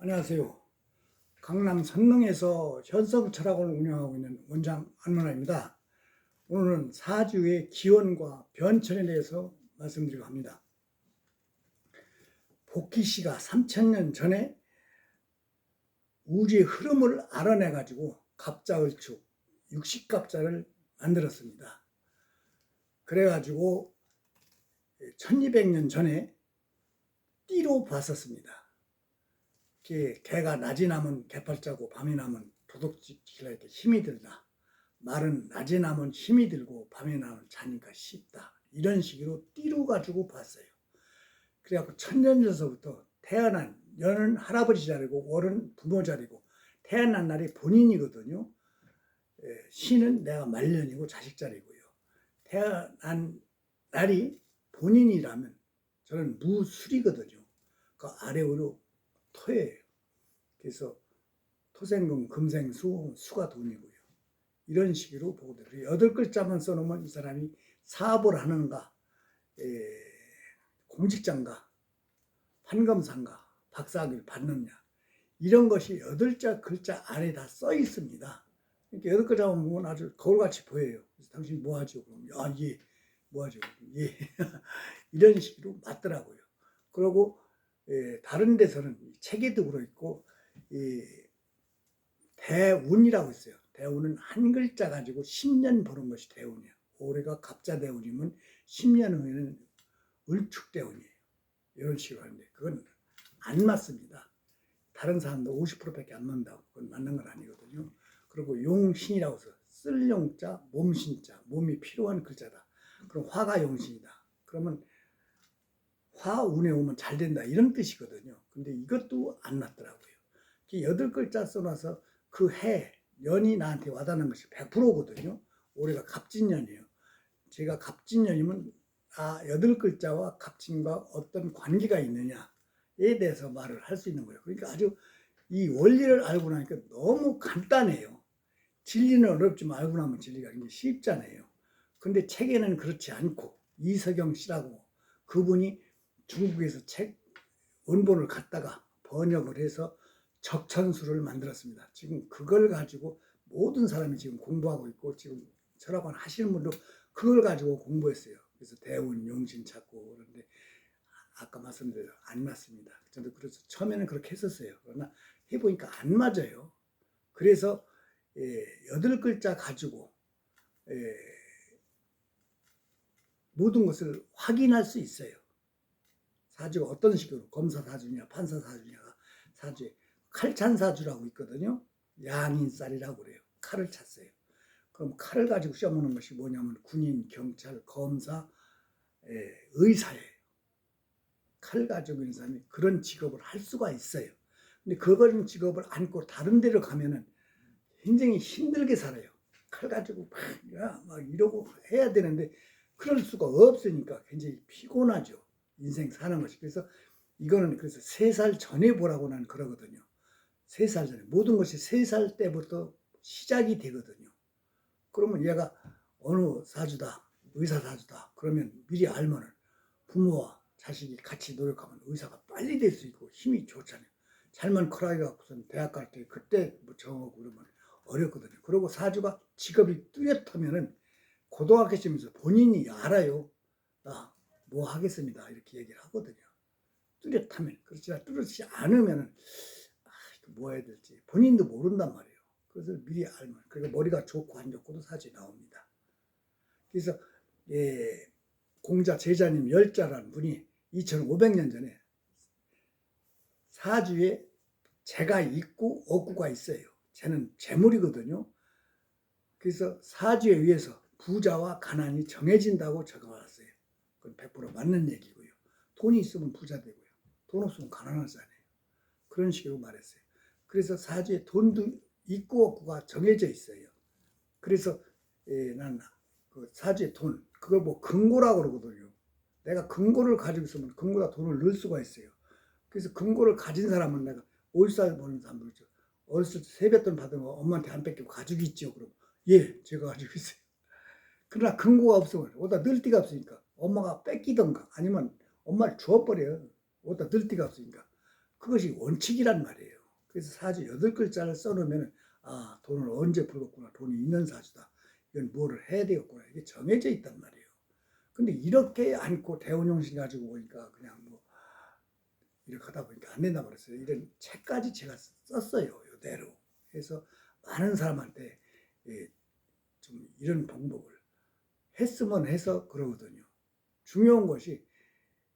안녕하세요. 강남 선릉에서 현성철학원을 운영하고 있는 원장 안문화입니다. 오늘은 사주의 기원과 변천에 대해서 말씀드리려 합니다. 복희씨가 3000년 전에 우주의 흐름을 알아내 가지고 갑자을축, 육식갑자를 만들었습니다. 그래 가지고 1200년 전에 띠로 봤었습니다. 개가 낮이 나면 개팔자고 밤이 나면 도둑질하니까 이렇게 힘이 들다. 말은 낮에 나면 힘이 들고 밤에 나면 자니까 쉽다. 이런 식으로 띠로 가지고 봤어요. 그래갖고 천년 전서부터 태어난 년은 할아버지 자리고 월은 부모 자리고 태어난 날이 본인이거든요. 시는 내가 말년이고 자식 자리고요. 태어난 날이 본인이라면 저는 무술이거든요. 그 아래로 토예요. 그래서 토생금, 금생수, 수가 돈이고요. 이런 식으로 보거든요. 8글자만 써놓으면 이 사람이 사업을 하는가, 공직자인가, 판검사인가, 박사학위를 받느냐, 이런 것이 8글자 안에 다 써 있습니다. 그러니까 8글자만 보면 아주 거울같이 보여요. 그래서 당신 뭐 하죠? 그럼 예, 뭐 하죠? 예. 이런 식으로 맞더라고요. 그리고 다른 데서는 책에도 그렇고 대운이라고 있어요. 대운은 한 글자 가지고 10년 버는 것이 대운이에요. 올해가 갑자대운이면 10년 후에는 을축대운이에요. 이런 식으로 하는데 그건 안 맞습니다. 다른 사람도 50%밖에 안 맞는다고. 그건 맞는 건 아니거든요. 그리고 용신이라고 해서 쓸 용자, 몸신자, 몸이 필요한 글자다. 그럼 화가 용신이다. 그러면 화운에 오면 잘 된다 이런 뜻이거든요. 근데 이것도 안 맞더라고요. 8글자 써놔서 그 해, 년이 나한테 와닿는 것이 100%거든요. 올해가 갑진년이에요. 제가 갑진년이면 8글자와 갑진과 어떤 관계가 있느냐에 대해서 말을 할 수 있는 거예요. 그러니까 아주 이 원리를 알고 나니까 너무 간단해요. 진리는 어렵지만 알고 나면 진리가 굉장히 쉽잖아요. 근데 책에는 그렇지 않고 이석영 씨라고 그분이 중국에서 책 원본을 갖다가 번역을 해서 적천수를 만들었습니다. 지금 그걸 가지고 모든 사람이 지금 공부하고 있고 지금 철학원 하시는 분도 그걸 가지고 공부했어요. 그래서 대운, 용신 찾고 그런데 아까 말씀드린 대로 안 맞습니다. 저도 그래서 처음에는 그렇게 했었어요. 그러나 해보니까 안 맞아요. 그래서 8글자 가지고 모든 것을 확인할 수 있어요. 사주가 어떤 식으로 검사 사주냐 판사 사주냐가 사주에 칼찬 사주라고 있거든요. 양인살이라고 그래요. 칼을 찼어요. 그럼 칼을 가지고 시험 보는 것이 뭐냐면 군인, 경찰, 검사, 의사예요. 칼 가지고 있는 사람이 그런 직업을 할 수가 있어요. 근데 그런 직업을 안고 다른 데로 가면은 굉장히 힘들게 살아요. 칼 가지고 막 이러고 해야 되는데 그럴 수가 없으니까 굉장히 피곤하죠. 인생 사는 것이. 그래서 이거는 그래서 3살 전에 보라고 난 그러거든요. 3살 전에. 모든 것이 3살 때부터 시작이 되거든요. 그러면 얘가 어느 사주다, 의사 사주다. 그러면 미리 알면은 부모와 자식이 같이 노력하면 의사가 빨리 될 수 있고 힘이 좋잖아요. 잘만 커라이갖고선 대학 갈 때 그때 뭐 정하고 그러면 어렵거든요. 그리고 사주가 직업이 뚜렷하면은 고등학교 시험에서 본인이 알아요. 나 뭐 하겠습니다. 이렇게 얘기를 하거든요. 뚜렷하면. 그렇지 뚜렷이 않으면은 뭐 해야 될지 본인도 모른단 말이에요. 그래서 미리 알면. 그러니까 머리가 좋고 안 좋고도 사주에 나옵니다. 그래서 공자 제자님 열자라는 분이 2500년 전에 사주에 재가 있고 억구가 있어요. 재는 재물이거든요. 그래서 사주에 의해서 부자와 가난이 정해진다고 적어놨어요. 그건 100% 맞는 얘기고요. 돈이 있으면 부자 되고요. 돈 없으면 가난한 사람이에요. 그런 식으로 말했어요. 그래서 사주에 돈도 있고 없고가 정해져 있어요. 그래서 난 그 사주에 돈, 그걸 뭐 금고라고 그러거든요. 내가 금고를 가지고 있으면 금고에다 돈을 넣을 수가 있어요. 그래서 금고를 가진 사람은 내가 50살 보는 사람도 있죠. 어렸을 때 세뱃돈 받은 거 엄마한테 안 뺏기고 가지고 있죠. 그럼 예, 제가 가지고 있어요. 그러나 금고가 없으면 어디다 넣을 데가 없으니까 엄마가 뺏기던가 아니면 엄마를 주워버려요. 어디다 넣을 데가 없으니까. 그것이 원칙이란 말이에요. 그래서 사주 8글자를 써놓으면 아, 돈을 언제 벌겠구나. 돈이 있는 사주다. 이건 뭐를 해야 되겠구나. 이게 정해져 있단 말이에요. 근데 이렇게 않고 대운용신 가지고 보니까 그냥 뭐 이렇게 하다 보니까 안 된다 그랬어요. 이런 책까지 제가 썼어요. 이대로. 그래서 많은 사람한테 예, 좀 이런 방법을 했으면 해서 그러거든요. 중요한 것이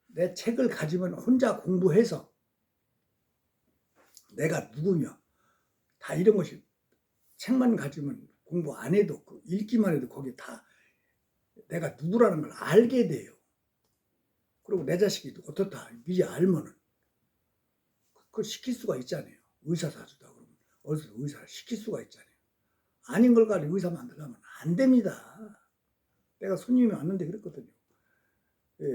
내 책을 가지면 혼자 공부해서 내가 누구며 다 이런 것이 책만 가지면 공부 안 해도 읽기만 해도 거기 다 내가 누구라는 걸 알게 돼요. 그리고 내 자식이 어떻다 미리 알면은 그걸 시킬 수가 있잖아요. 의사 사주다 그러면 어디서 의사를 시킬 수가 있잖아요. 아닌 걸 가지고 의사 만들려면 안 됩니다. 내가 손님이 왔는데 그랬거든요. 예,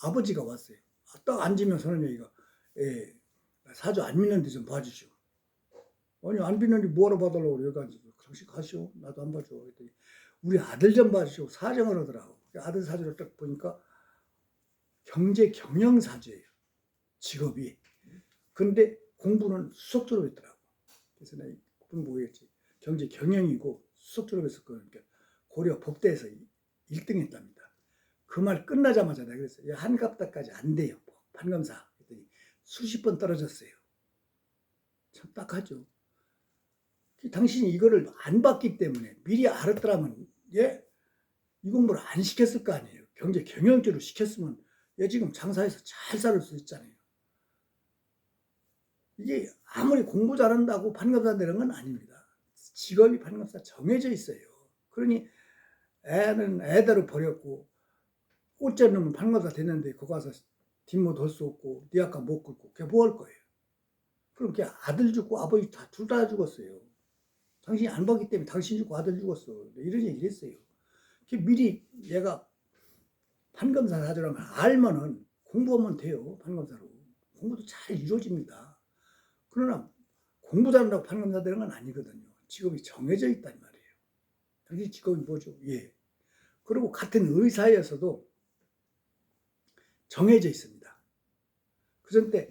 아버지가 왔어요. 딱 앉으면 선언이가 예, 사주 안 믿는데 좀 봐주시오. 아니 안 믿는데 뭐하러 봐달라고 그래. 여기 앉아서 당신 가시오. 나도 안 봐줘. 그랬더니 우리 아들 좀 봐주시오. 사정을 하더라고. 아들 사주를 딱 보니까 경제 경영 사주예요. 직업이. 근데 공부는 수석 졸업했더라고. 그래서 내가 공부했지. 경제 경영이고 수석 졸업했었거든요. 그러니까 고려 법대에서 1등 했답니다. 그 말 끝나자마자 내가 그랬어요. 한갑달까지 안 돼요. 판검사. 그랬더니 수십 번 떨어졌어요. 참 딱하죠. 당신이 이거를 안 봤기 때문에 미리 알았더라면 예? 이 공부를 안 시켰을 거 아니에요. 경제 경영학교를 시켰으면 얘 지금 장사해서 잘 살 수 있잖아요. 이게 아무리 공부 잘한다고 판검사 되는 건 아닙니다. 직업이 판검사 정해져 있어요. 그러니 애는 애대로 버렸고 꽃째 놈은 판검사 됐는데 거기 가서 뒷못 할 수 없고 네 아까 못 긁고 그게 뭐 할 거예요. 그럼 걔 아들 죽고 아버지 둘 다 죽었어요. 당신이 안 봤기 때문에 당신 죽고 아들 죽었어. 이런 얘기를 했어요. 미리 얘가 판검사 사주라면 알면은 공부하면 돼요. 판검사로. 공부도 잘 이루어집니다. 그러나 공부 잘한다고 판검사 되는 건 아니거든요. 직업이 정해져 있단 말이에요. 당신 직업이 뭐죠? 예. 그리고 같은 의사에서도 정해져 있습니다. 그전 때